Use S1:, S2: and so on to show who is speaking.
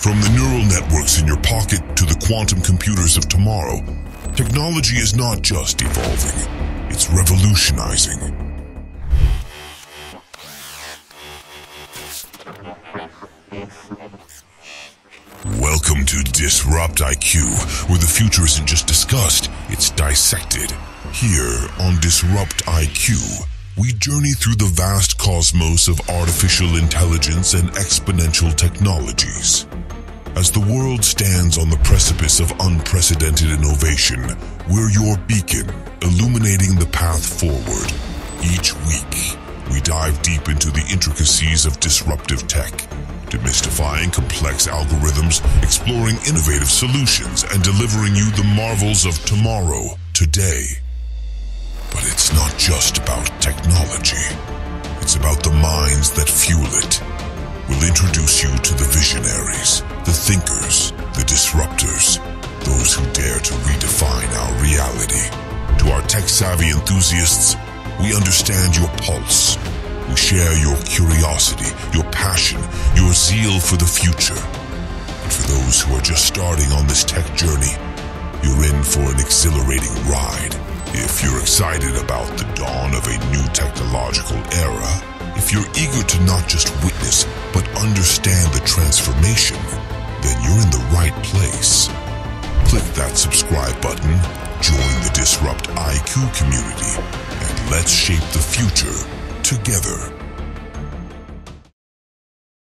S1: From the neural networks in your pocket to the quantum computers of tomorrow, technology is not just evolving, it's revolutionizing. Welcome to Disrupt IQ, where the future isn't just discussed, it's dissected. Here on Disrupt IQ, we journey through the vast cosmos of artificial intelligence and exponential technologies. As the world stands on the precipice of unprecedented innovation, we're your beacon, illuminating the path forward. Each week, we dive deep into the intricacies of disruptive tech, demystifying complex algorithms, exploring innovative solutions, and delivering you the marvels of tomorrow, today. But it's not just about technology. It's about the minds that fuel it. We'll introduce you to the visionaries, the thinkers, the disruptors, those who dare to redefine our reality. To our tech-savvy enthusiasts, we understand your pulse. We share your curiosity, your passion, your zeal for the future. And for those who are just starting on this tech journey, you're in for an exhilarating ride. If you're excited about the dawn of a new technological era, if you're eager to not just witness, but understand the transformation, then you're in the right place. Click that subscribe button, join the Disrupt IQ community, and let's shape the future together.